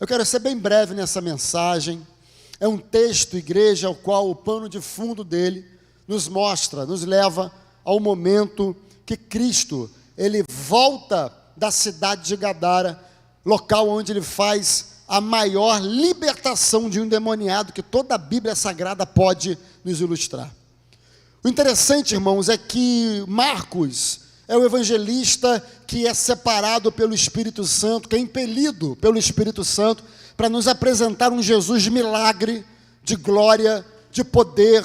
Eu quero ser bem breve nessa mensagem. É um texto, igreja, ao qual o pano de fundo dele nos mostra, nos leva ao momento que Cristo, ele volta da cidade de Gadara, local onde ele faz a maior libertação de um endemoniado que toda a Bíblia Sagrada pode nos ilustrar. O interessante, irmãos, é que Marcos é o evangelista que é separado pelo Espírito Santo, que é impelido pelo Espírito Santo para nos apresentar um Jesus de milagre, de glória, de poder,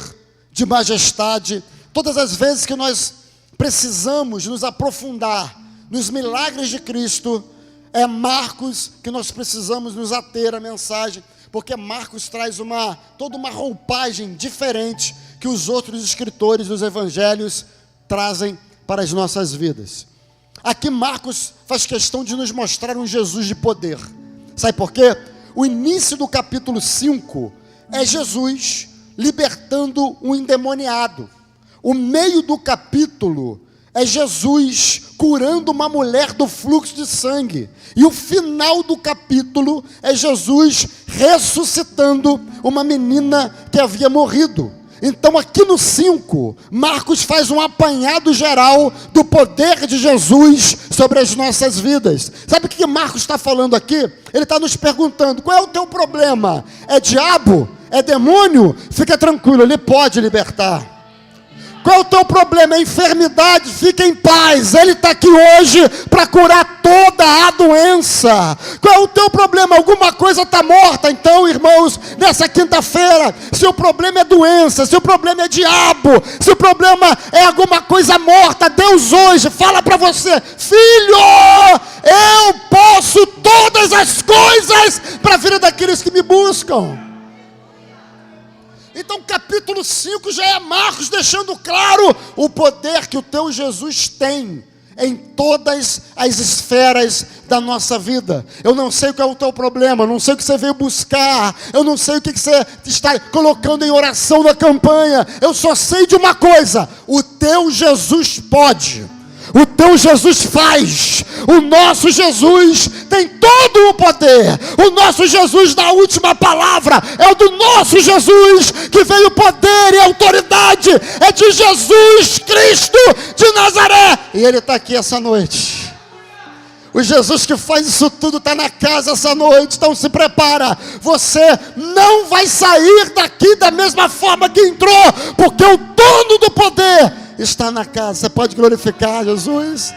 de majestade. Todas as vezes que nós precisamos nos aprofundar nos milagres de Cristo, é Marcos que nós precisamos nos ater à mensagem, porque Marcos traz toda uma roupagem diferente que os outros escritores dos evangelhos trazem para as nossas vidas. Aqui Marcos faz questão de nos mostrar um Jesus de poder. Sabe por quê? O início do capítulo 5 é Jesus libertando um endemoniado. O meio do capítulo é Jesus curando uma mulher do fluxo de sangue. E o final do capítulo é Jesus ressuscitando uma menina que havia morrido. Então aqui no 5, Marcos faz um apanhado geral do poder de Jesus sobre as nossas vidas. Sabe o que Marcos está falando aqui? Ele está nos perguntando: qual é o teu problema? É diabo? É demônio? Fica tranquilo, ele pode libertar. Qual é o teu problema? É enfermidade? Fica em paz, ele está aqui hoje para curar toda a doença. Qual é o teu problema? Alguma coisa está morta? Então, irmãos, nessa quinta-feira, se o problema é doença, se o problema é diabo, se o problema é alguma coisa morta, Deus hoje fala para você: filho, eu posso todas as coisas para a vida daqueles que me buscam. Então capítulo 5 já é Marcos deixando claro o poder que o teu Jesus tem em todas as esferas da nossa vida. Eu não sei qual é o teu problema, eu não sei o que você veio buscar, eu não sei o que você está colocando em oração na campanha. Eu só sei de uma coisa: o teu Jesus pode. O teu Jesus faz. O nosso Jesus tem todo o poder. O nosso Jesus da última palavra é o do nosso Jesus, que veio o poder e a autoridade é de Jesus Cristo de Nazaré. E ele está aqui essa noite. O Jesus que faz isso tudo está na casa essa noite. Então se prepara. Você não vai sair daqui da mesma forma que entrou, porque o dono do poder está na casa. Você pode glorificar Jesus?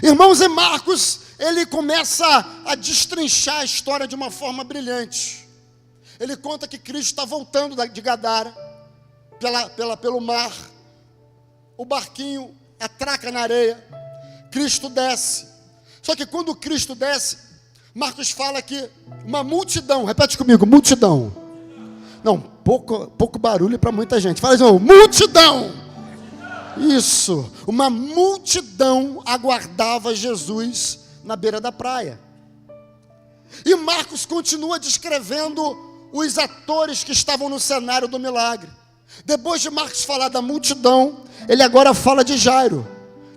Irmãos, em Marcos, ele começa a destrinchar a história de uma forma brilhante. Ele conta que Cristo está voltando de Gadara, pelo mar. O barquinho atraca na areia. Cristo desce. Só que quando Cristo desce, Marcos fala que uma multidão, repete comigo, multidão. Não, pouco barulho para muita gente. Fala assim, multidão. Isso, uma multidão aguardava Jesus na beira da praia. E Marcos continua descrevendo os atores que estavam no cenário do milagre. Depois de Marcos falar da multidão, ele agora fala de Jairo,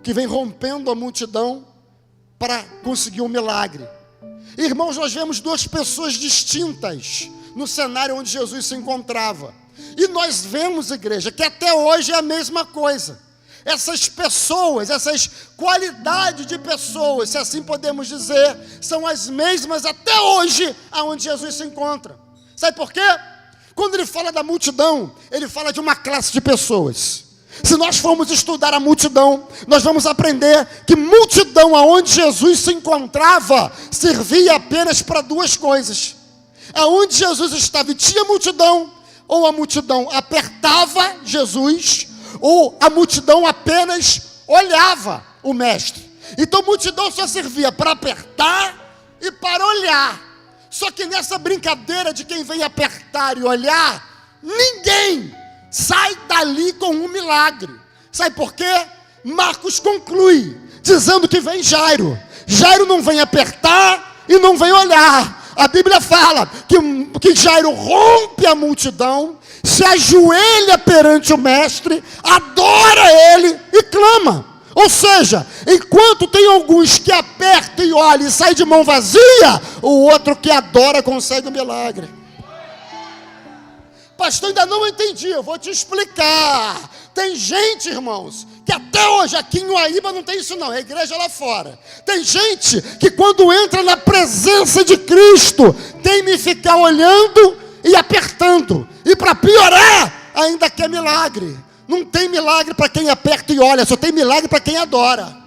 que vem rompendo a multidão para conseguir um milagre. Irmãos, nós vemos duas pessoas distintas no cenário onde Jesus se encontrava. E nós vemos, igreja, que até hoje é a mesma coisa. Essas pessoas, essas qualidades de pessoas, se assim podemos dizer, são as mesmas até hoje aonde Jesus se encontra. Sabe por quê? Quando ele fala da multidão, ele fala de uma classe de pessoas. Se nós formos estudar a multidão, nós vamos aprender que multidão aonde Jesus se encontrava servia apenas para duas coisas. Aonde Jesus estava e tinha multidão, ou a multidão apertava Jesus, ou a multidão apenas olhava o mestre. Então a multidão só servia para apertar e para olhar. Só que nessa brincadeira de quem vem apertar e olhar, ninguém sai dali com um milagre. Sabe por quê? Marcos conclui dizendo que vem Jairo. Jairo não vem apertar e não vem olhar. A Bíblia fala que Jairo rompe a multidão, se ajoelha perante o mestre, adora ele e clama. Ou seja, enquanto tem alguns que apertam e olham e saem de mão vazia, o outro que adora consegue o milagre. Pastor, ainda não entendi, eu vou te explicar. Tem gente, irmãos, que até hoje aqui em Uaíba não tem isso não, é a igreja lá fora. Tem gente que quando entra na presença de Cristo, tem que ficar olhando e apertando. E para piorar, ainda quer milagre. Não tem milagre para quem aperta e olha, só tem milagre para quem adora.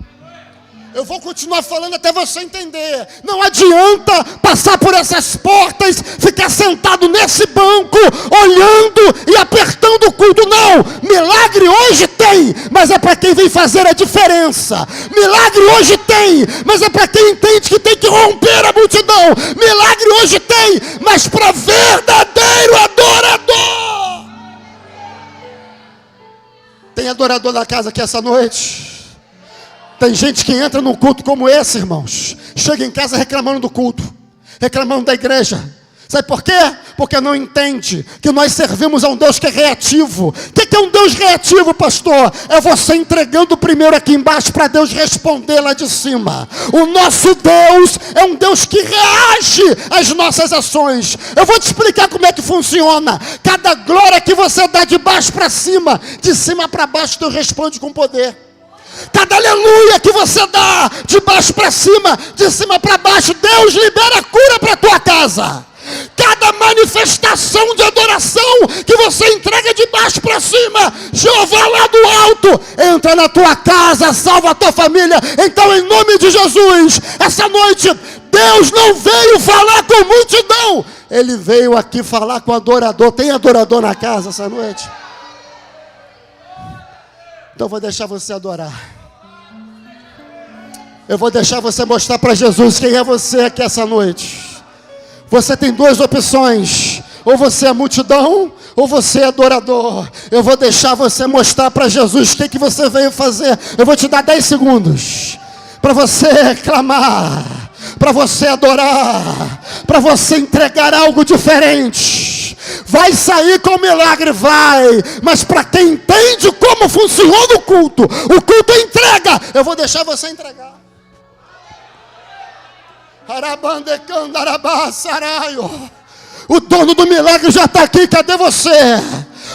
Eu vou continuar falando até você entender. Não adianta passar por essas portas, ficar sentado nesse banco, olhando e apertando o culto. Não, milagre hoje tem, mas é para quem vem fazer a diferença. Milagre hoje tem, mas é para quem entende que tem que romper a multidão. Milagre hoje tem, mas para verdadeiro adorador. Tem adorador na casa aqui essa noite? Tem gente que entra num culto como esse, irmãos, chega em casa reclamando do culto, reclamando da igreja. Sabe por quê? Porque não entende que nós servimos a um Deus que é reativo. O que é um Deus reativo, pastor? É você entregando primeiro aqui embaixo para Deus responder lá de cima. O nosso Deus é um Deus que reage às nossas ações. Eu vou te explicar como é que funciona. Cada glória que você dá de baixo para cima, de cima para baixo, Deus responde com poder. Cada aleluia que você dá, de baixo para cima, de cima para baixo, Deus libera cura para a tua casa. Cada manifestação de adoração que você entrega de baixo para cima, Jeová lá do alto, entra na tua casa, salva a tua família. Então, em nome de Jesus, essa noite, Deus não veio falar com multidão, Ele veio aqui falar com adorador. Tem adorador na casa essa noite? Então eu vou deixar você adorar. Eu vou deixar você mostrar para Jesus quem é você aqui essa noite. Você tem duas opções. Ou você é multidão, ou você é adorador. Eu vou deixar você mostrar para Jesus o que você veio fazer. Eu vou te dar 10 segundos para você clamar, para você adorar, para você entregar algo diferente. Vai sair com milagre, vai. Mas para quem entende como funciona o culto é entrega. Eu vou deixar você entregar. O dono do milagre já está aqui, cadê você?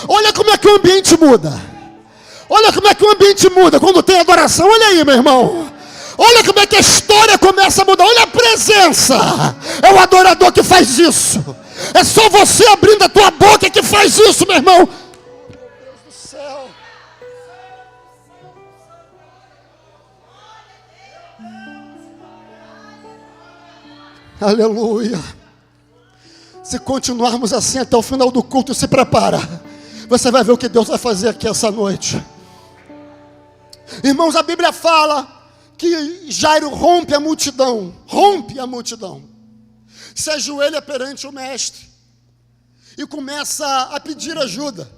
Olha como é que o ambiente muda. Olha como é que o ambiente muda quando tem adoração. Olha aí, meu irmão. Olha como é que a história começa a mudar. Olha a presença. É o adorador que faz isso. É só você abrindo a tua boca que faz isso, meu irmão. Meu Deus do céu. Aleluia. Se continuarmos assim até o final do culto, se prepara. Você vai ver o que Deus vai fazer aqui essa noite. Irmãos, a Bíblia fala que Jairo rompe a multidão. Se ajoelha perante o mestre e começa a pedir ajuda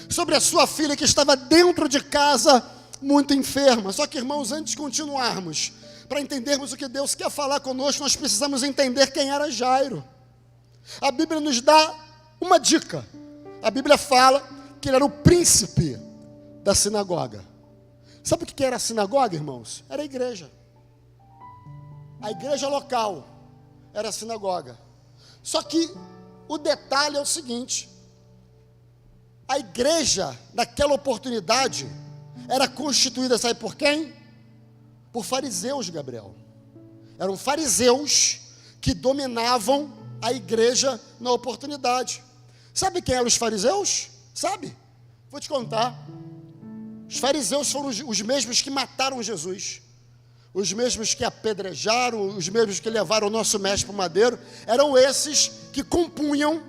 sobre a sua filha que estava dentro de casa muito enferma. Só que, irmãos, antes de continuarmos, para entendermos o que Deus quer falar conosco, nós precisamos entender quem era Jairo. A Bíblia nos dá uma dica. A Bíblia fala que ele era o príncipe da sinagoga. Sabe o que era a sinagoga, irmãos? Era a igreja. A igreja local era a sinagoga. Só que o detalhe é o seguinte: a igreja, naquela oportunidade, era constituída, sabe por quem? Por fariseus, Gabriel. Eram fariseus que dominavam a igreja na oportunidade. Sabe quem eram os fariseus? Sabe? Vou te contar. Os fariseus foram os mesmos que mataram Jesus, os mesmos que apedrejaram, os mesmos que levaram o nosso mestre para o madeiro. Eram esses que compunham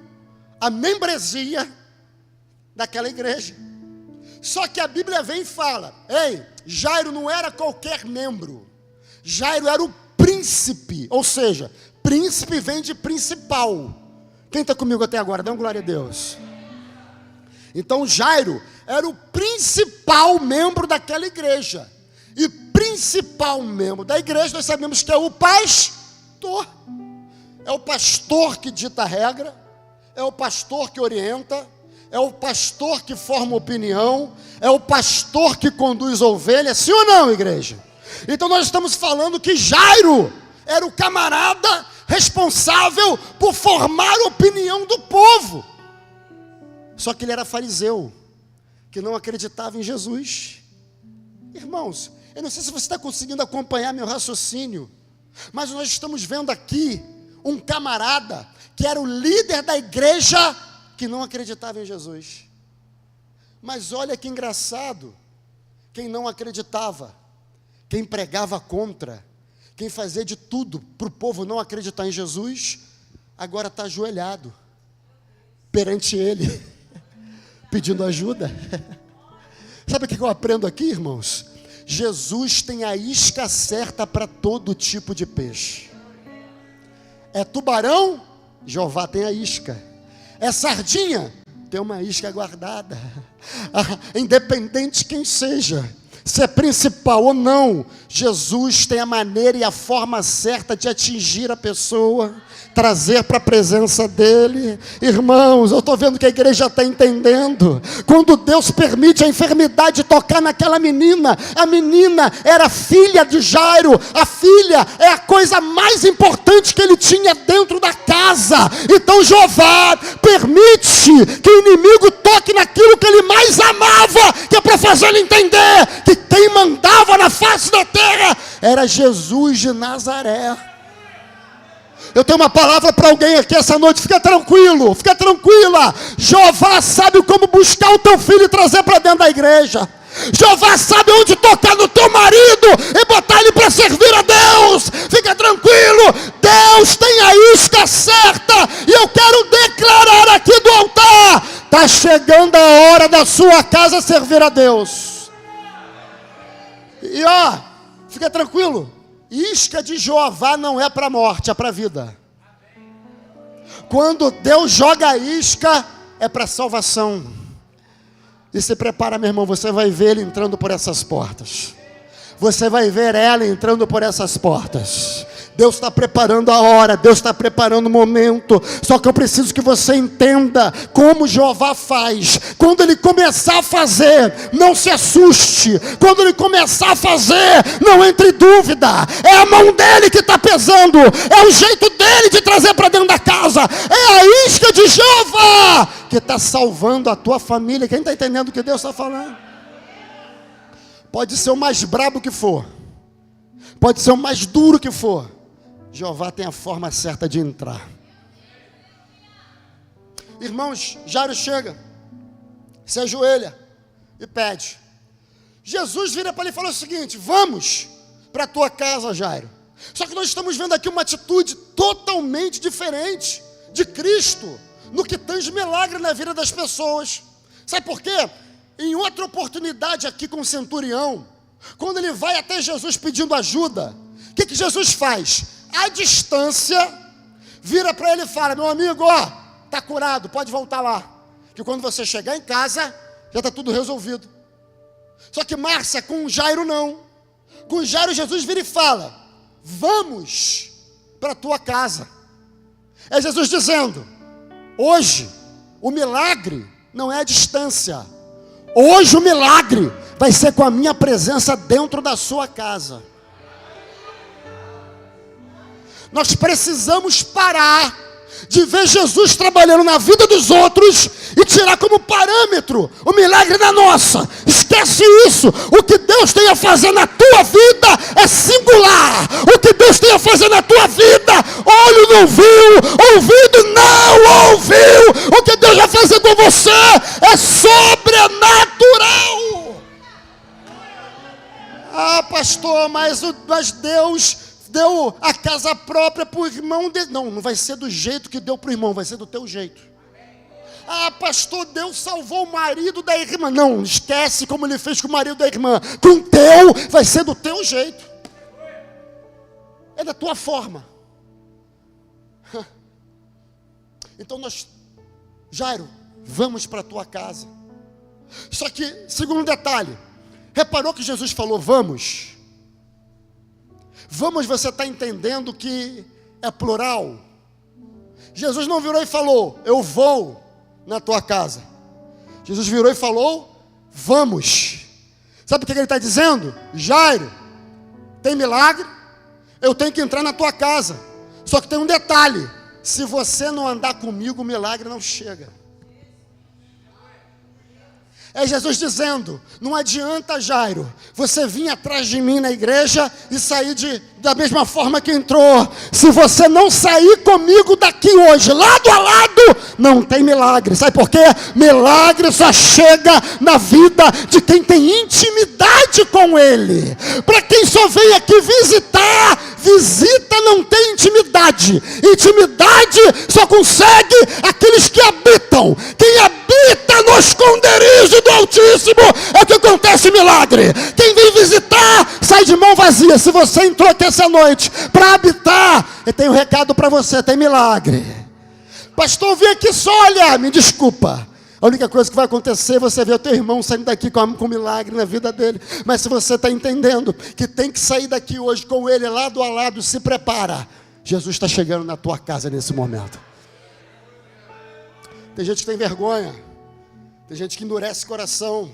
a membresia daquela igreja. Só que a Bíblia vem e fala: ei, Jairo não era qualquer membro, Jairo era o príncipe. Ou seja, príncipe vem de principal. Quem está comigo até agora? Dá uma glória a Deus. Então Jairo era o principal membro daquela igreja. E principal membro da igreja, nós sabemos que é o pastor. É o pastor que dita a regra, é o pastor que orienta, é o pastor que forma opinião, é o pastor que conduz ovelhas, sim ou não, igreja? Então nós estamos falando que Jairo era o camarada responsável por formar a opinião do povo. Só que ele era fariseu, que não acreditava em Jesus. Irmãos, eu não sei se você está conseguindo acompanhar meu raciocínio, mas nós estamos vendo aqui um camarada que era o líder da igreja que não acreditava em Jesus. Mas olha que engraçado, quem não acreditava, quem pregava contra, quem fazia de tudo para o povo não acreditar em Jesus, agora está ajoelhado perante ele, pedindo ajuda. Sabe o que eu aprendo aqui, irmãos? Jesus tem a isca certa para todo tipo de peixe. É tubarão? Jeová tem a isca. É sardinha? Tem uma isca guardada. Independente quem seja, se é principal ou não, Jesus tem a maneira e a forma certa de atingir a pessoa, trazer para a presença dele. Irmãos, eu estou vendo que a igreja está entendendo. Quando Deus permite a enfermidade tocar naquela menina, a menina era filha de Jairo. A filha é a coisa mais importante que ele tinha dentro da casa. Então Jeová permite que o inimigo toque naquilo que ele mais amava, que é para fazer ele entender que quem mandava na face da terra era Jesus de Nazaré. Eu tenho uma palavra para alguém aqui essa noite, fica tranquilo, fica tranquila. Jeová sabe como buscar o teu filho e trazer para dentro da igreja. Jeová sabe onde tocar no teu marido e botar ele para servir a Deus. Fica tranquilo, Deus tem a isca certa. E eu quero declarar aqui do altar: está chegando a hora da sua casa servir a Deus. E ó, fica tranquilo, isca de Jeová não é para a morte, é para a vida. Quando Deus joga a isca, é para a salvação. E se prepara, meu irmão, você vai ver ele entrando por essas portas. Você vai ver ela entrando por essas portas. Deus está preparando a hora, Deus está preparando o momento. Só que eu preciso que você entenda como Jeová faz. Quando ele começar a fazer, não se assuste. Quando ele começar a fazer, não entre em dúvida. É a mão dele que está pesando, é o jeito dele de trazer para dentro da casa, é a isca de Jeová que está salvando a tua família. Quem está entendendo o que Deus está falando? Pode ser o mais brabo que for, pode ser o mais duro que for, Jeová tem a forma certa de entrar. Irmãos, Jairo chega, se ajoelha e pede. Jesus vira para ele e fala o seguinte: vamos para a tua casa, Jairo. Só que nós estamos vendo aqui uma atitude totalmente diferente de Cristo no que tange milagre na vida das pessoas. Sabe por quê? Em outra oportunidade aqui com o centurião, quando ele vai até Jesus pedindo ajuda, o que Jesus faz? À distância, vira para ele e fala: meu amigo, ó, está curado, pode voltar lá, que quando você chegar em casa, já está tudo resolvido. Só que Márcia, com Jairo não. Com Jairo, Jesus vira e fala: vamos para a tua casa. É Jesus dizendo: hoje, o milagre não é a distância. Hoje o milagre vai ser com a minha presença dentro da sua casa. Nós precisamos parar de ver Jesus trabalhando na vida dos outros e tirar como parâmetro o milagre da nossa. Esquece isso. O que Deus tem a fazer na tua vida é singular. O que Deus tem a fazer na tua vida, olho não viu, ouvido não ouviu. O que Deus vai fazer com você é sobrenatural. Ah, pastor, mas Deus deu a casa própria para o irmão dele. Não vai ser do jeito que deu para o irmão, vai ser do teu jeito. Ah, pastor, Deus salvou o marido da irmã. Não, esquece como ele fez com o marido da irmã. Com o teu, vai ser do teu jeito. É da tua forma. Então Jairo, vamos para a tua casa. Só que, segundo detalhe, reparou que Jesus falou vamos? Vamos, você está entendendo que é plural? Jesus não virou e falou: eu vou na tua casa. Jesus virou e falou, vamos. Sabe o que ele está dizendo? Jairo, tem milagre? Eu tenho que entrar na tua casa. Só que tem um detalhe, se você não andar comigo, o milagre não chega. É Jesus dizendo, não adianta, Jairo, você vir atrás de mim na igreja e sair da mesma forma que entrou. Se você não sair comigo daqui hoje, lado a lado, não tem milagre. Sabe por quê? Milagre só chega na vida de quem tem intimidade com Ele. Para quem só vem aqui visitar, visita não tem intimidade. Intimidade só consegue aqueles que habitam. Quem habita no esconderijo do Altíssimo é que acontece milagre. Quem vem visitar sai de mão vazia. Se você entrou aqui essa noite para habitar, eu tenho um recado para você, tem milagre. Pastor, vim aqui só olhar, me desculpa. A única coisa que vai acontecer, você vê o teu irmão saindo daqui com milagre na vida dele. Mas se você está entendendo que tem que sair daqui hoje com ele lado a lado, se prepara. Jesus está chegando na tua casa nesse momento. Tem gente que tem vergonha. Tem gente que endurece o coração.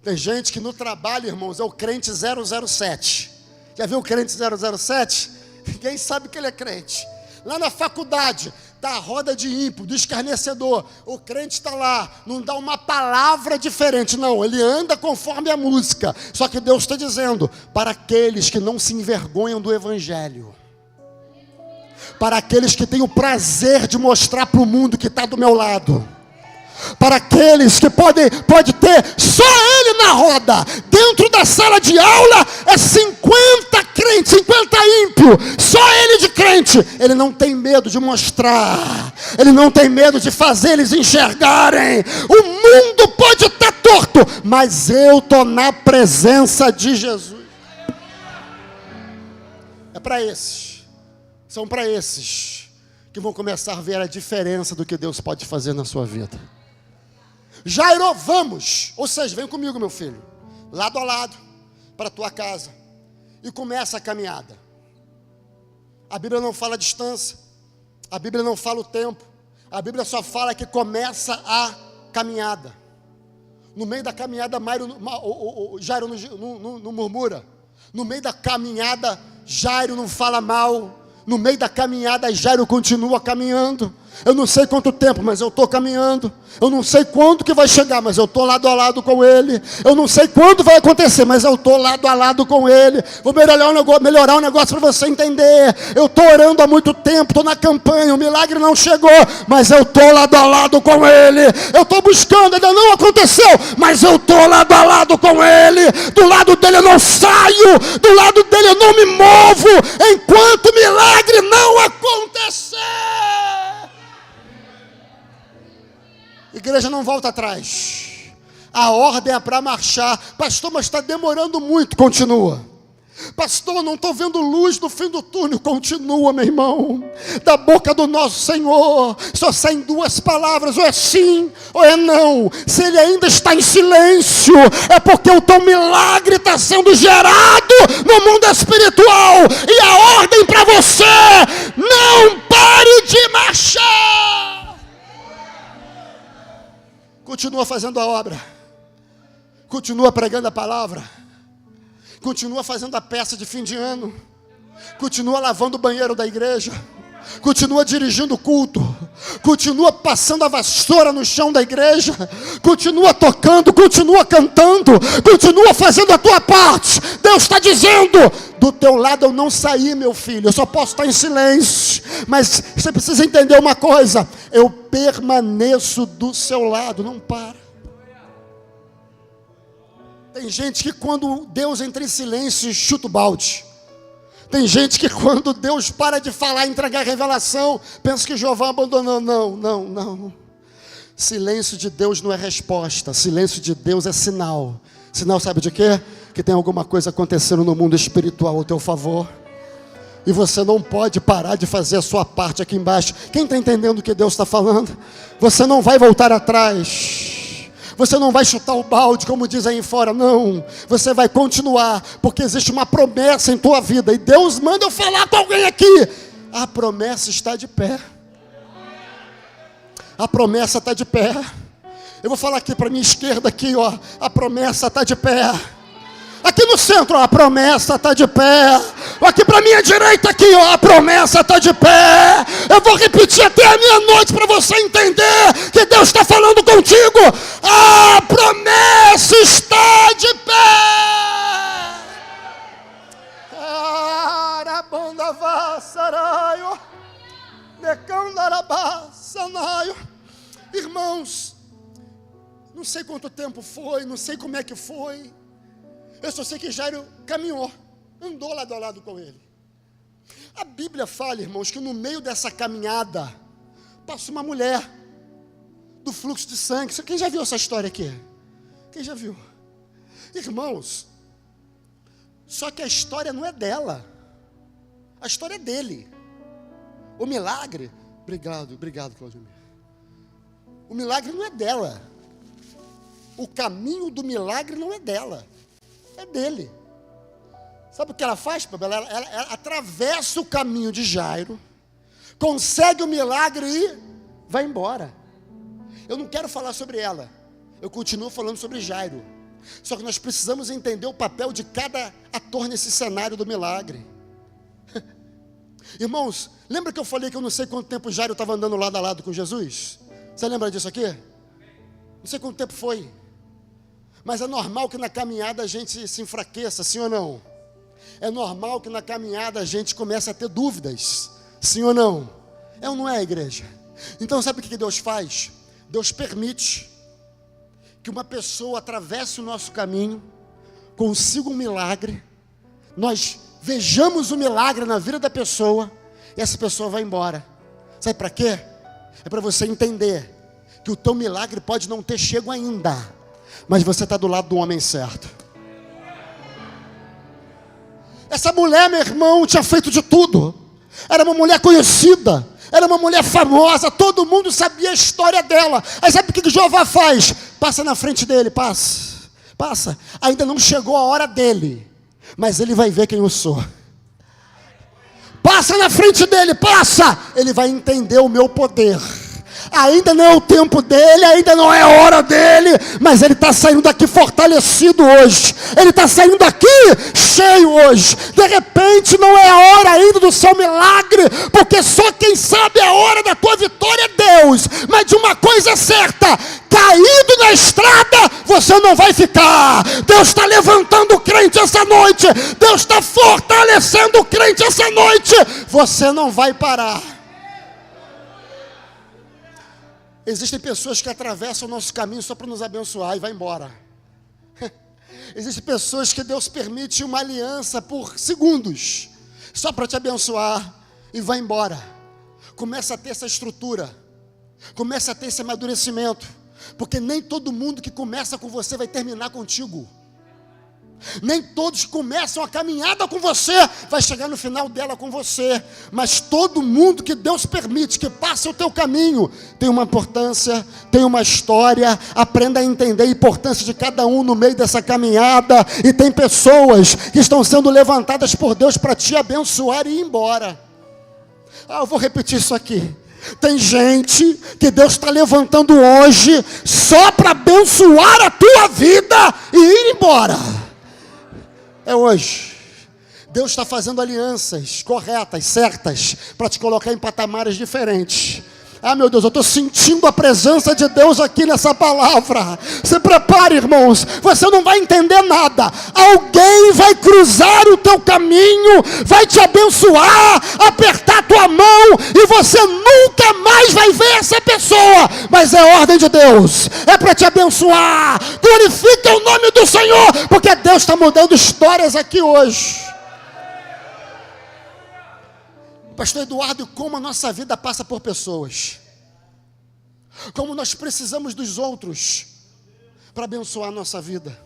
Tem gente que no trabalho, irmãos, é o crente 007. Já viu o crente 007? Ninguém sabe que ele é crente. Lá na faculdade, está a roda de ímpio, do escarnecedor. O crente está lá, não dá uma palavra diferente, não. Ele anda conforme a música. Só que Deus está dizendo, para aqueles que não se envergonham do Evangelho. Para aqueles que têm o prazer de mostrar para o mundo que está do meu lado. Para aqueles que pode ter só ele na roda. Dentro da sala de aula é 50 crentes, 50 ímpios. Só ele de crente. Ele não tem medo de mostrar. Ele não tem medo de fazer eles enxergarem. O mundo pode estar torto, mas eu estou na presença de Jesus. É para esses. São para esses que vão começar a ver a diferença do que Deus pode fazer na sua vida. Jairo, vamos. Ou seja, vem comigo, meu filho. Lado a lado, para a tua casa. E começa a caminhada. A Bíblia não fala a distância. A Bíblia não fala o tempo. A Bíblia só fala que começa a caminhada. No meio da caminhada, Jairo não murmura. No meio da caminhada, Jairo não fala mal. No meio da caminhada, Jairo continua caminhando. Eu não sei quanto tempo, mas eu estou caminhando. Eu não sei quando que vai chegar, mas eu estou lado a lado com ele. Eu não sei quando vai acontecer, mas eu estou lado a lado com ele. Vou melhorar um negócio para você entender. Eu estou orando há muito tempo, estou na campanha, o milagre não chegou, mas eu estou lado a lado com ele. Eu estou buscando, ainda não aconteceu, mas eu estou lado a lado com ele. Do lado dele eu não saio, do lado dele eu não me movo, enquanto o milagre não acontecer. Igreja não volta atrás. A ordem é para marchar. Pastor, mas está demorando muito. Continua. Pastor, não estou vendo luz no fim do túnel. Continua, meu irmão. Da boca do nosso Senhor só saem duas palavras, ou é sim ou é não. Se ele ainda está em silêncio, é porque o teu milagre está sendo gerado no mundo espiritual. E a ordem para você: não pare de marchar. Continua fazendo a obra. Continua pregando a palavra. Continua fazendo a peça de fim de ano. Continua lavando o banheiro da igreja. Continua dirigindo o culto. Continua passando a vassoura no chão da igreja. Continua tocando, continua cantando. Continua fazendo a tua parte. Deus está dizendo: do teu lado eu não saí, meu filho. Eu só posso estar em silêncio. Mas você precisa entender uma coisa: eu permaneço do seu lado. Não para. Tem gente que quando Deus entra em silêncio, chuta o balde. Tem gente que quando Deus para de falar, entregar a revelação, pensa que Jeová abandonou. Não. Silêncio de Deus não é resposta. Silêncio de Deus é sinal. Sinal sabe de quê? Que tem alguma coisa acontecendo no mundo espiritual ao teu favor. E você não pode parar de fazer a sua parte aqui embaixo. Quem está entendendo o que Deus está falando? Você não vai voltar atrás. Você não vai chutar o balde, como diz aí fora, não. Você vai continuar, porque existe uma promessa em tua vida. E Deus manda eu falar com alguém aqui. A promessa está de pé. A promessa está de pé. Eu vou falar aqui para minha esquerda, aqui, ó, a promessa está de pé. Aqui no centro, ó, a promessa está de pé. Aqui para minha direita, aqui, ó, a promessa está de pé. Eu vou repetir até a meia-noite para você entender que Deus está falando contigo. A promessa está de pé. Irmãos, não sei quanto tempo foi, não sei como é que foi. Eu só sei que Jairo caminhou, andou lado a lado com ele. A Bíblia fala, irmãos, que no meio dessa caminhada passa uma mulher do fluxo de sangue. Quem já viu essa história aqui? Quem já viu? Irmãos, só que a história não é dela, a história é dele. O milagre, obrigado, Claudemir. O milagre não é dela. O caminho do milagre não é dela, é dele. Sabe o que ela faz? Ela atravessa o caminho de Jairo, consegue o milagre e vai embora. Eu não quero falar sobre ela, eu continuo falando sobre Jairo. Só que nós precisamos entender o papel de cada ator nesse cenário do milagre. Irmãos, lembra que eu falei que eu não sei quanto tempo Jairo estava andando lado a lado com Jesus? Você lembra disso aqui? Não sei quanto tempo foi. Mas é normal que na caminhada a gente se enfraqueça, sim ou não? É normal que na caminhada a gente comece a ter dúvidas, sim ou não? É ou não é, igreja? Então sabe o que Deus faz? Deus permite que uma pessoa atravesse o nosso caminho, consiga um milagre, nós vejamos o milagre na vida da pessoa, e essa pessoa vai embora. Sabe para quê? É para você entender que o teu milagre pode não ter chego ainda, mas você está do lado do homem certo. Essa mulher, meu irmão, tinha feito de tudo. Era uma mulher conhecida, era uma mulher famosa, todo mundo sabia a história dela. Aí sabe o que Jeová faz? Passa na frente dele, passa. Ainda não chegou a hora dele, mas ele vai ver quem eu sou. Passa na frente dele, passa. Ele vai entender o meu poder. Ainda não é o tempo dele, ainda não é a hora dele, mas ele está saindo daqui fortalecido hoje. Ele está saindo daqui cheio hoje. De repente não é a hora ainda do seu milagre, porque só quem sabe a hora da tua vitória é Deus. Mas de uma coisa é certa: caído na estrada você não vai ficar. Deus está levantando o crente essa noite. Deus está fortalecendo o crente essa noite. Você não vai parar. Existem pessoas que atravessam o nosso caminho só para nos abençoar e vai embora. Existem pessoas que Deus permite uma aliança por segundos, só para te abençoar e vai embora. Começa a ter essa estrutura, começa a ter esse amadurecimento, porque nem todo mundo que começa com você vai terminar contigo. Nem todos que começam a caminhada com você vai chegar no final dela com você, mas todo mundo que Deus permite que passe o teu caminho tem uma importância, tem uma história. Aprenda a entender a importância de cada um no meio dessa caminhada. E tem pessoas que estão sendo levantadas por Deus para te abençoar e ir embora. Eu vou repetir isso aqui. Tem gente que Deus está levantando hoje só para abençoar a tua vida e ir embora. É hoje. Deus está fazendo alianças corretas, certas, para te colocar em patamares diferentes. Meu Deus, eu estou sentindo a presença de Deus aqui nessa palavra. Se prepare, irmãos, você não vai entender nada. Alguém vai cruzar o teu caminho, vai te abençoar, apertar tua mão, e você nunca mais vai ver essa pessoa. Mas é ordem de Deus, é para te abençoar. Glorifica o nome do Senhor, porque Deus está mudando histórias aqui hoje. Pastor Eduardo, como a nossa vida passa por pessoas, como nós precisamos dos outros para abençoar a nossa vida.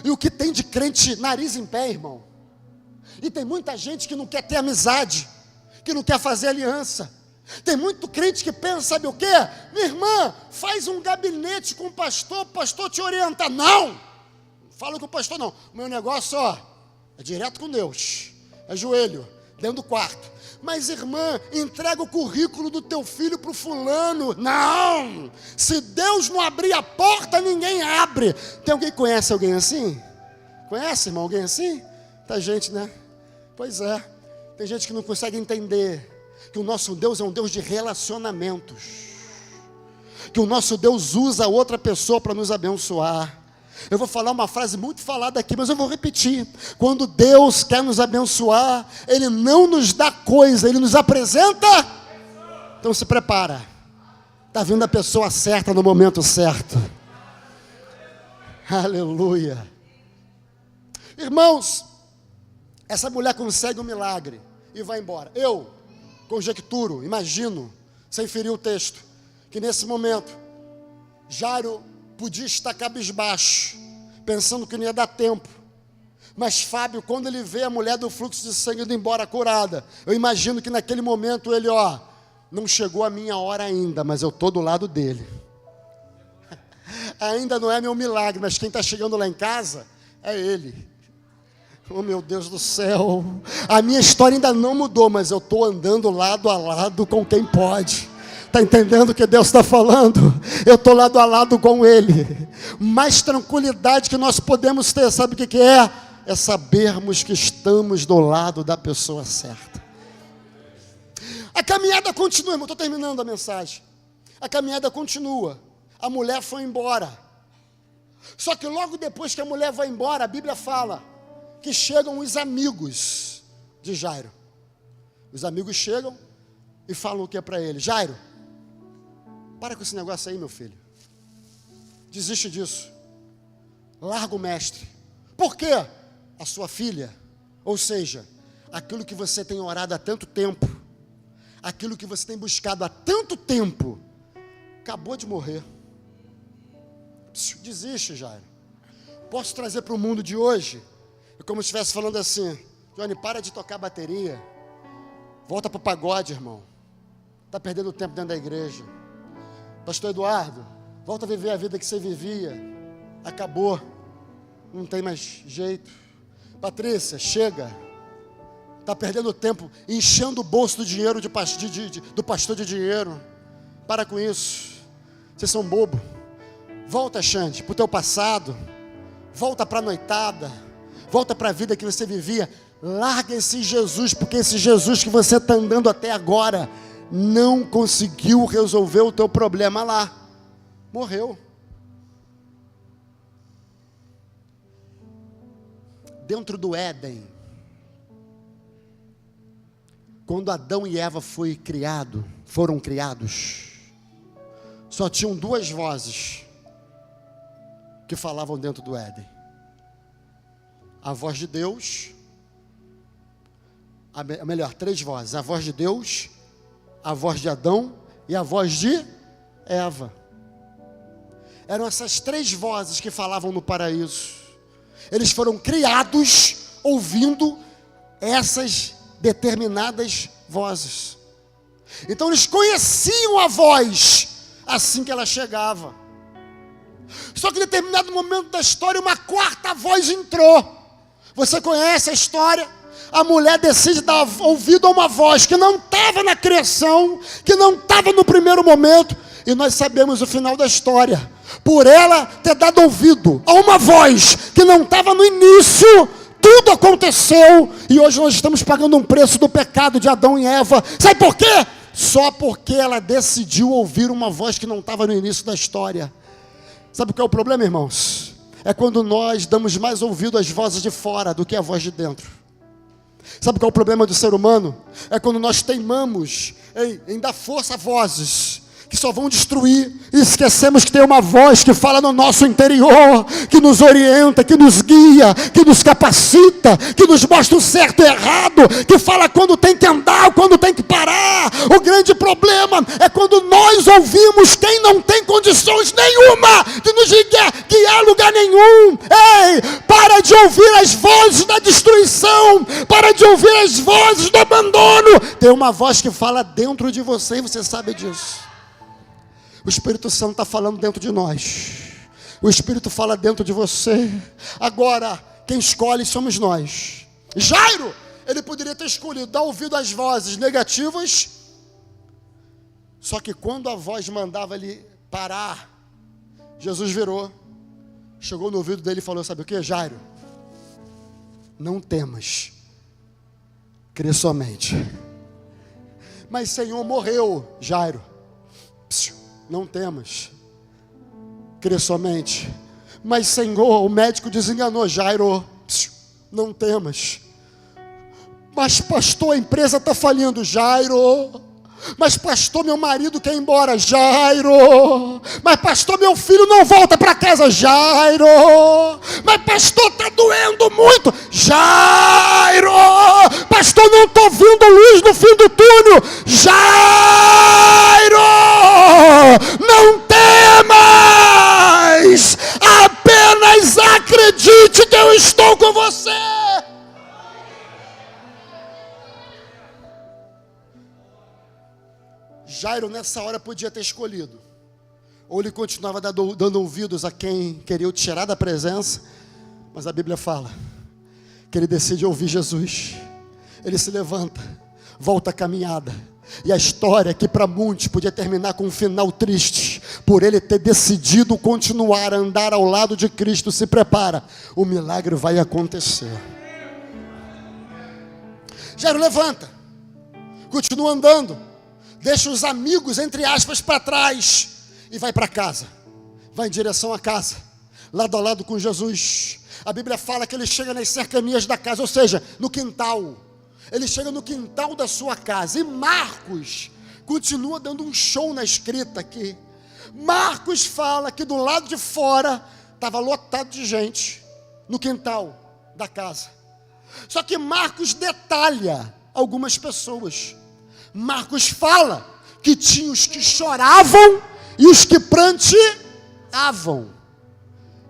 E o que tem de crente nariz em pé, irmão? E tem muita gente que não quer ter amizade, que não quer fazer aliança. Tem muito crente que pensa, sabe o quê? Minha irmã, faz um gabinete com o pastor te orienta. Não, fala com o pastor não. O meu negócio, é direto com Deus, é joelho, dentro do quarto. Mas irmã, entrega o currículo do teu filho para o fulano. Não! Se Deus não abrir a porta, ninguém abre. Tem alguém que conhece alguém assim? Conhece, irmão, alguém assim? Tá gente, né? Pois é. Tem gente que não consegue entender que o nosso Deus é um Deus de relacionamentos. Que o nosso Deus usa outra pessoa para nos abençoar. Eu vou falar uma frase muito falada aqui, mas eu vou repetir. Quando Deus quer nos abençoar, Ele não nos dá coisa, Ele nos apresenta. Então se prepara. Está vindo a pessoa certa no momento certo. Aleluia. Irmãos, essa mulher consegue um milagre e vai embora. Eu conjecturo, imagino, sem ferir o texto, que nesse momento, Jairo podia estar cabisbaixo, pensando que não ia dar tempo. Mas Fábio, quando ele vê a mulher do fluxo de sangue indo embora curada, eu imagino que naquele momento ele, não chegou a minha hora ainda, mas eu estou do lado dele. Ainda não é meu milagre, mas quem está chegando lá em casa é ele. Oh meu Deus do céu, a minha história ainda não mudou, mas eu estou andando lado a lado com quem pode. Está entendendo o que Deus está falando? Eu estou lado a lado com Ele. Mais tranquilidade que nós podemos ter, sabe o que é? É sabermos que estamos do lado da pessoa certa. A caminhada continua, irmão, estou terminando a mensagem. A caminhada continua. A mulher foi embora. Só que logo depois que a mulher vai embora, a Bíblia fala que chegam os amigos de Jairo. Os amigos chegam e falam o que é para ele? Jairo, para com esse negócio aí, meu filho. Desiste disso. Larga o mestre. Por quê? A sua filha, ou seja, aquilo que você tem orado há tanto tempo, aquilo que você tem buscado há tanto tempo, acabou de morrer. Desiste, Jairo. Posso trazer para o mundo de hoje? É como se estivesse falando assim: Johnny, para de tocar bateria. Volta para o pagode, irmão. Está perdendo tempo dentro da igreja. Pastor Eduardo, volta a viver a vida que você vivia. Acabou. Não tem mais jeito. Patrícia, chega. Está perdendo tempo enchendo o bolso do dinheiro do pastor de dinheiro. Para com isso. Vocês são bobo. Volta, Xande, para o teu passado. Volta para a noitada. Volta para a vida que você vivia. Larga esse Jesus, porque esse Jesus que você está andando até agora não conseguiu resolver o teu problema lá. Morreu. Dentro do Éden, quando Adão e Eva foram criados, só tinham duas vozes que falavam dentro do Éden. A voz de Deus, três vozes: a voz de Deus, a voz de Adão e a voz de Eva. Eram essas três vozes que falavam no paraíso. Eles foram criados ouvindo essas determinadas vozes. Então eles conheciam a voz assim que ela chegava. Só que em determinado momento da história, uma quarta voz entrou. Você conhece a história? A mulher decide dar ouvido a uma voz que não estava na criação, que não estava no primeiro momento, e nós sabemos o final da história. Por ela ter dado ouvido a uma voz que não estava no início, tudo aconteceu, e hoje nós estamos pagando um preço do pecado de Adão e Eva. Sabe por quê? Só porque ela decidiu ouvir uma voz que não estava no início da história. Sabe qual é o problema, irmãos? É quando nós damos mais ouvido às vozes de fora do que à voz de dentro. Sabe qual é o problema do ser humano? É quando nós teimamos em dar força a vozes que só vão destruir, e esquecemos que tem uma voz que fala no nosso interior, que nos orienta, que nos guia, que nos capacita, que nos mostra o certo e o errado, que fala quando tem que andar, quando tem que parar. O grande problema é quando nós ouvimos quem não tem condições nenhuma de nos guiar a lugar nenhum. Ei, para de ouvir as vozes da destruição, para de ouvir as vozes do abandono. Tem uma voz que fala dentro de você, e você sabe disso. O Espírito Santo está falando dentro de nós. O Espírito fala dentro de você. Agora, quem escolhe somos nós. Jairo Ele poderia ter escolhido dar ouvido às vozes negativas, só que quando a voz mandava ele parar, Jesus virou, chegou no ouvido dele e falou: sabe o que, Jairo? Não temas, crê somente. Mas Senhor, morreu Jairo. Não temas, crê somente. Mas Senhor, o médico desenganou Jairo. Não temas. Mas pastor, a empresa está falindo, Jairo. Mas pastor, meu marido quer ir embora, Jairo. Mas pastor, meu filho não volta para casa, Jairo. Mas pastor, está doendo muito, Jairo. Pastor, não estou vendo luz no fim do túnel, Jairo. Não temas, apenas acredite que eu estou com você. Jairo nessa hora podia ter escolhido, ou ele continuava dando ouvidos a quem queria o tirar da presença, mas a Bíblia fala que ele decide ouvir Jesus. Ele se levanta, volta a caminhada, e a história que para muitos podia terminar com um final triste, por ele ter decidido continuar a andar ao lado de Cristo, se prepara, o milagre vai acontecer. Jairo levanta, continua andando, deixa os amigos, entre aspas, para trás e vai para casa, vai em direção à casa, lado a lado com Jesus. A Bíblia fala que ele chega nas cercanias da casa, ou seja, no quintal. Ele chega no quintal da sua casa, e Marcos continua dando um show na escrita aqui. Marcos fala que do lado de fora estava lotado de gente, no quintal da casa. Só que Marcos detalha algumas pessoas. Marcos fala que tinha os que choravam e os que pranteavam.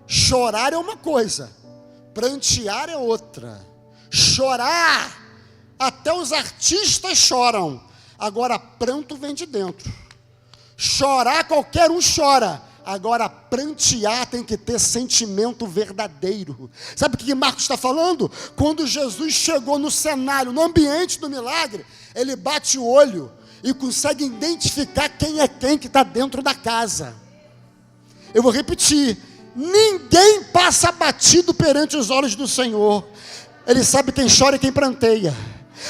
Chorar é uma coisa, prantear é outra. Chorar, até os artistas choram. Agora pranto vem de dentro. Chorar, qualquer um chora. Agora prantear tem que ter sentimento verdadeiro. Sabe o que Marcos está falando? Quando Jesus chegou no cenário, no ambiente do milagre, ele bate o olho e consegue identificar quem é quem que está dentro da casa. Eu vou repetir: ninguém passa batido perante os olhos do Senhor. Ele sabe quem chora e quem pranteia.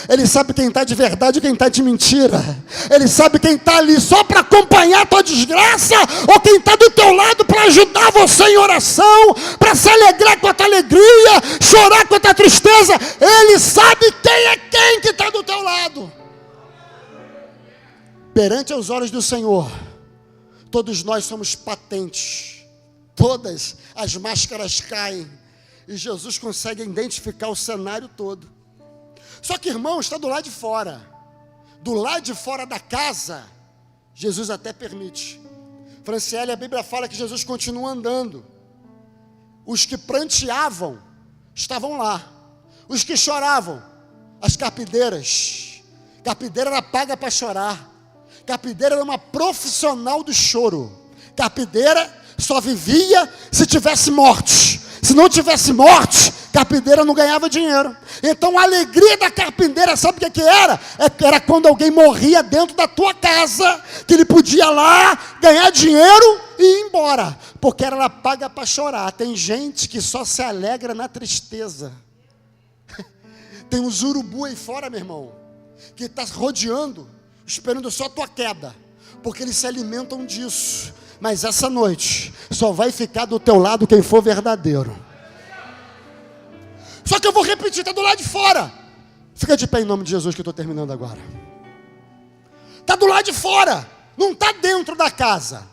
Ele sabe quem está de verdade e quem está de mentira. Ele sabe quem está ali só para acompanhar a tua desgraça, ou quem está do teu lado para ajudar você em oração, para se alegrar com a tua alegria, chorar com a tua tristeza. Ele sabe quem é quem que está do teu lado. Perante os olhos do Senhor, todos nós somos patentes. Todas as máscaras caem e Jesus consegue identificar o cenário todo. Só que, irmão, está do lado de fora. Do lado de fora da casa, Jesus até permite. Franciele, a Bíblia fala que Jesus continua andando. Os que pranteavam estavam lá. Os que choravam, as carpideiras. Carpideira era paga para chorar. Carpideira era uma profissional do choro. Carpideira só vivia se tivesse morte. Se não tivesse morte, carpinteira não ganhava dinheiro. Então a alegria da carpinteira, sabe o que era? Era quando alguém morria dentro da tua casa, que ele podia lá ganhar dinheiro e ir embora, porque era paga para chorar. Tem gente que só se alegra na tristeza. Tem uns urubu aí fora, meu irmão, que está rodeando, esperando só a tua queda, porque eles se alimentam disso. Mas essa noite só vai ficar do teu lado quem for verdadeiro. Só que eu vou repetir, está do lado de fora. Fica de pé em nome de Jesus, que eu estou terminando agora. Está do lado de fora, não está dentro da casa.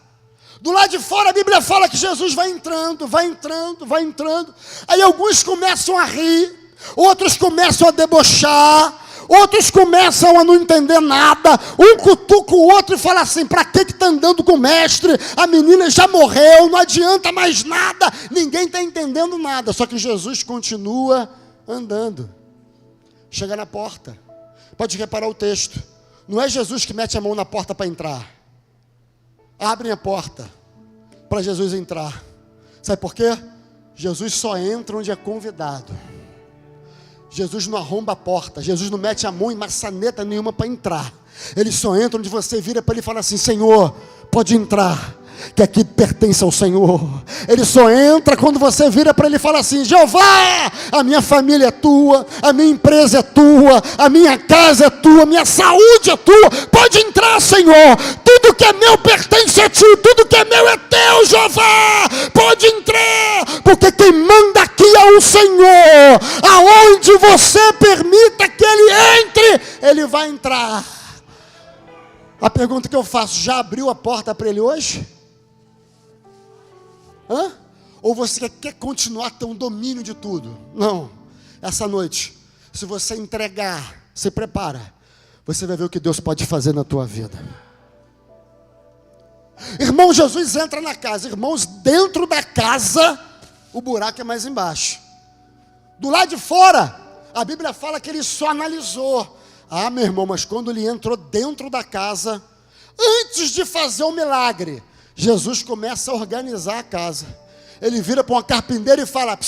Do lado de fora a Bíblia fala que Jesus vai entrando, vai entrando, vai entrando. Aí alguns começam a rir, outros começam a debochar, outros começam a não entender nada. Um cutuca o outro e fala assim: para que está andando com o mestre? A menina já morreu, não adianta mais nada. Ninguém está entendendo nada. Só que Jesus continua andando. Chega na porta. Pode reparar o texto. Não é Jesus que mete a mão na porta para entrar. Abrem a porta para Jesus entrar. Sabe por quê? Jesus só entra onde é convidado. Jesus não arromba a porta, Jesus não mete a mão em maçaneta nenhuma para entrar. Ele só entra onde você vira para ele falar assim: Senhor, pode entrar, que aqui pertence ao Senhor. Ele só entra quando você vira para ele e fala assim: Jeová, a minha família é tua, a minha empresa é tua, a minha casa é tua, a minha saúde é tua, pode entrar, Senhor, tudo que é meu pertence a ti, tudo que é meu é teu, Jeová, pode entrar, porque quem manda aqui é o Senhor. Aonde você permita que ele entre, ele vai entrar. A pergunta que eu faço: já abriu a porta para ele hoje? Ou você quer continuar a ter um domínio de tudo? Não. Essa noite, se você entregar, se prepara, você vai ver o que Deus pode fazer na tua vida. Irmão, Jesus entra na casa. Irmãos, dentro da casa, o buraco é mais embaixo. Do lado de fora, a Bíblia fala que ele só analisou. Ah, meu irmão, mas quando ele entrou dentro da casa, antes de fazer o milagre, Jesus começa a organizar a casa. Ele vira para uma carpinteira e fala: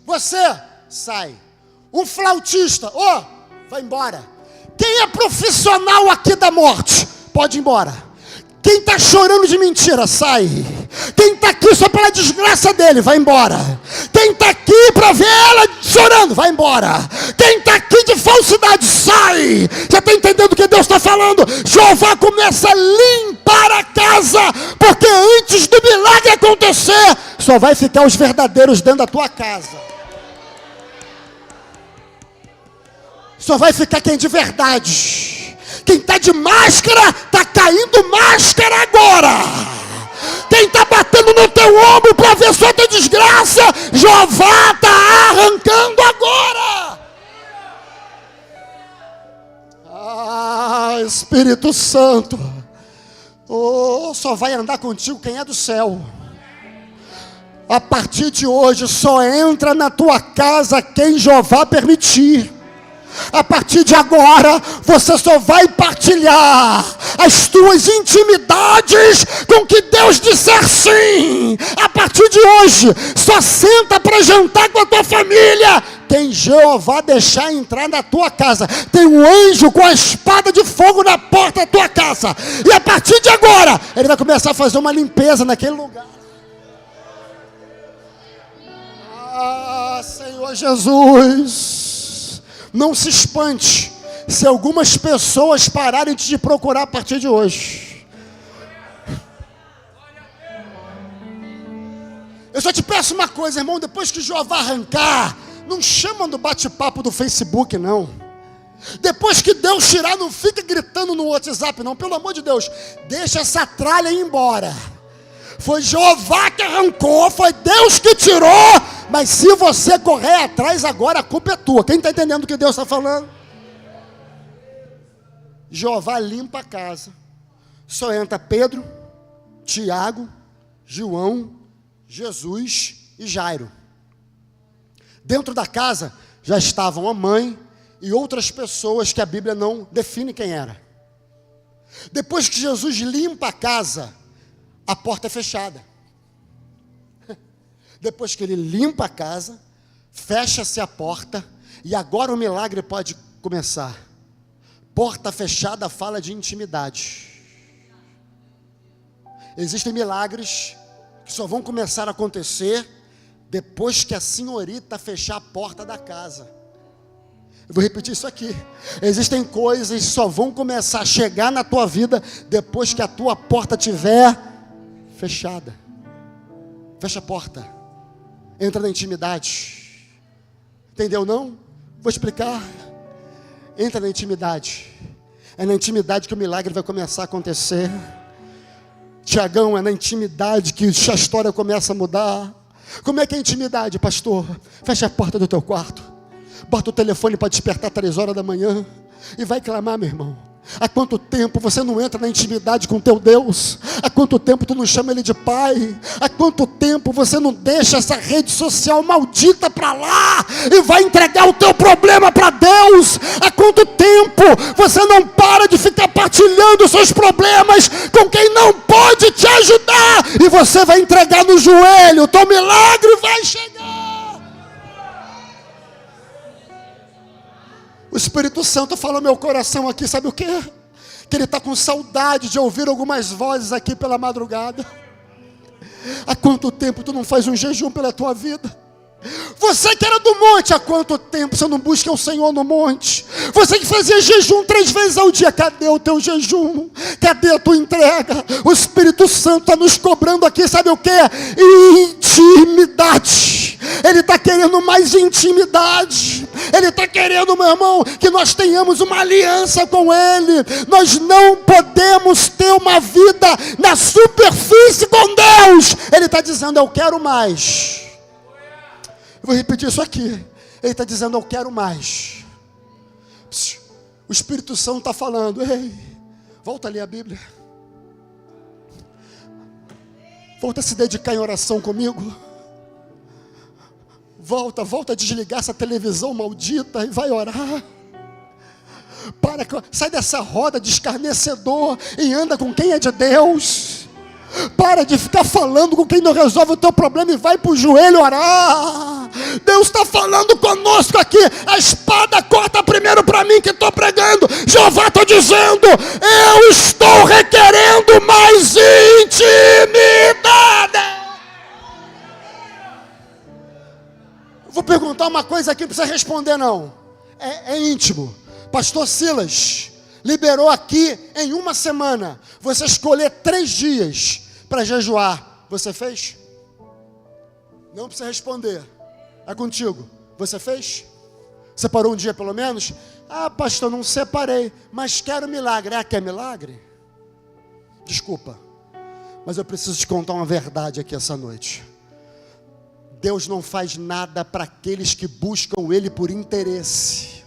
você, sai. Um flautista, vai embora. Quem é profissional aqui da morte, pode ir embora. Quem está chorando de mentira, sai. Quem está aqui só pela desgraça dele, vai embora. Quem está aqui para ver ela chorando, vai embora. Quem está aqui de falsidade, sai. Você está entendendo o que Deus está falando? Jeová começa a limpar a casa, porque antes do milagre acontecer, só vai ficar os verdadeiros dentro da tua casa. Só vai ficar quem de verdade. Quem está de máscara, está caindo máscara agora. Quem está batendo no teu ombro para ver só tua desgraça, Jeová está arrancando agora. Ah, Espírito Santo, só vai andar contigo quem é do céu. A partir de hoje, só entra na tua casa quem Jeová permitir. A partir de agora, você só vai partilhar as tuas intimidades com que Deus disser sim. A partir de hoje, só senta para jantar com a tua família quem Jeová deixar entrar na tua casa. Tem um anjo com a espada de fogo na porta da tua casa. E a partir de agora, ele vai começar a fazer uma limpeza naquele lugar. Ah, Senhor Jesus, não se espante se algumas pessoas pararem de te procurar a partir de hoje. Eu só te peço uma coisa, irmão: depois que Jeová arrancar, não chama no bate-papo do Facebook, não. Depois que Deus tirar, não fica gritando no WhatsApp, não. Pelo amor de Deus, deixa essa tralha ir embora. Foi Jeová que arrancou, foi Deus que tirou, mas se você correr atrás agora, a culpa é tua. Quem está entendendo o que Deus está falando? Jeová limpa a casa. Só entra Pedro, Tiago, João, Jesus e Jairo. Dentro da casa já estavam a mãe e outras pessoas que a Bíblia não define quem era. Depois que Jesus limpa a casa, a porta é fechada. Depois que ele limpa a casa, fecha-se a porta, e agora o milagre pode começar. Porta fechada fala de intimidade. Existem milagres que só vão começar a acontecer depois que a senhorita fechar a porta da casa. Eu vou repetir isso aqui. Existem coisas que só vão começar a chegar na tua vida depois que a tua porta estiver fechada. Fecha a porta. Entra na intimidade. Entendeu não? Vou explicar. Entra na intimidade. É na intimidade que o milagre vai começar a acontecer. Tiagão, é na intimidade que a história começa a mudar. Como é que é a intimidade, pastor? Fecha a porta do teu quarto. Bota o telefone para despertar 3 horas da manhã. E vai clamar, meu irmão. Há quanto tempo você não entra na intimidade com teu Deus? Há quanto tempo tu não chama Ele de Pai? Há quanto tempo você não deixa essa rede social maldita para lá e vai entregar o teu problema para Deus? Há quanto tempo você não para de ficar partilhando os seus problemas com quem não pode te ajudar? E você vai entregar no joelho, o teu milagre vai chegar. O Espírito Santo falou meu coração aqui, sabe o quê? Que ele está com saudade de ouvir algumas vozes aqui pela madrugada. Há quanto tempo tu não faz um jejum pela tua vida? Você que era do monte, há quanto tempo você não busca o Senhor no monte? Você que fazia jejum 3 vezes ao dia, cadê o teu jejum? Cadê a tua entrega? O Espírito Santo está nos cobrando aqui, sabe o que? Intimidade. Ele está querendo mais intimidade. Ele está querendo, meu irmão, que nós tenhamos uma aliança com Ele. Nós não podemos ter uma vida na superfície com Deus. Ele está dizendo, eu quero mais. Eu vou repetir isso aqui. Ele está dizendo, eu quero mais. O Espírito Santo está falando, ei, volta a ler a Bíblia. Volta a se dedicar em oração comigo. Volta a desligar essa televisão maldita e vai orar. Sai dessa roda de escarnecedor e anda com quem é de Deus. Para de ficar falando com quem não resolve o teu problema e vai para o joelho orar. Deus está falando conosco aqui. A espada corta primeiro para mim que estou pregando. Jeová está dizendo, eu estou requerendo mais intimidade. Vou perguntar uma coisa aqui, não precisa responder não. É íntimo. Pastor Silas liberou aqui em uma semana. Você escolher 3 dias para jejuar. Você fez? Não precisa responder. É contigo. Você fez? Separou um dia pelo menos? Ah, pastor, não separei, mas quero milagre. Ah, quer milagre? Desculpa, mas eu preciso te contar uma verdade aqui essa noite. Deus não faz nada para aqueles que buscam Ele por interesse.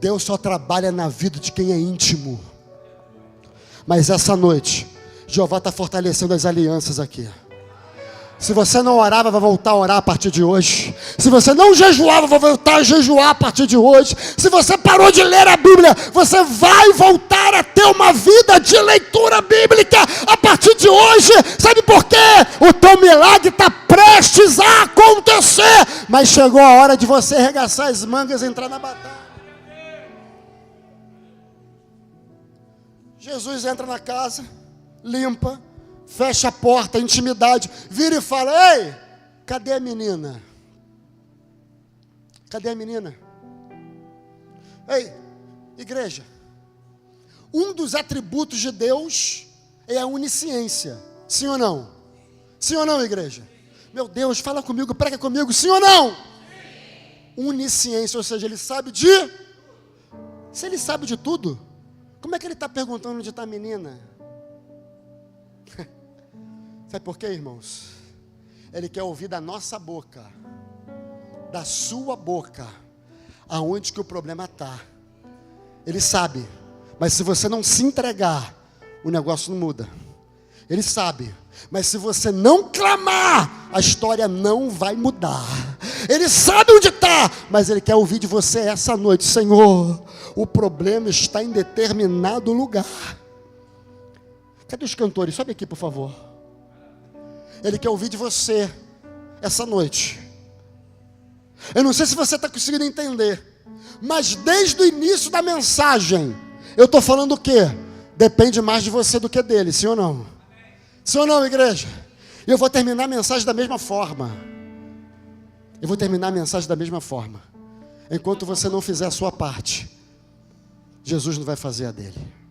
Deus só trabalha na vida de quem é íntimo. Mas essa noite, Jeová está fortalecendo as alianças aqui. Se você não orava, vai voltar a orar a partir de hoje. Se você não jejuava, vai voltar a jejuar a partir de hoje. Se você parou de ler a Bíblia, você vai voltar a ter uma vida de leitura bíblica a partir de hoje. Sabe por quê? O teu milagre está prestes a acontecer. Mas chegou a hora de você arregaçar as mangas e entrar na batalha. Jesus entra na casa, limpa, fecha a porta, intimidade, vira e fala, ei, cadê a menina? Cadê a menina? Ei, igreja, um dos atributos de Deus é a onisciência, sim ou não? Sim ou não, igreja? Meu Deus, fala comigo, prega comigo, sim ou não? Sim. Onisciência, ou seja, Ele sabe de... Se Ele sabe de tudo, como é que Ele está perguntando onde está a menina? Sabe por quê, irmãos? Ele quer ouvir da nossa boca, da sua boca, aonde que o problema está. Ele sabe, mas se você não se entregar, o negócio não muda. Ele sabe, mas se você não clamar, a história não vai mudar. Ele sabe onde está, mas Ele quer ouvir de você essa noite, Senhor, o problema está em determinado lugar. Cadê os cantores? Sobe aqui, por favor. Ele quer ouvir de você essa noite. Eu não sei se você está conseguindo entender, mas desde o início da mensagem, eu estou falando o quê? Depende mais de você do que dele, sim ou não? Sim ou não, igreja? E eu vou terminar a mensagem da mesma forma. Eu vou terminar a mensagem da mesma forma. Enquanto você não fizer a sua parte, Jesus não vai fazer a dele.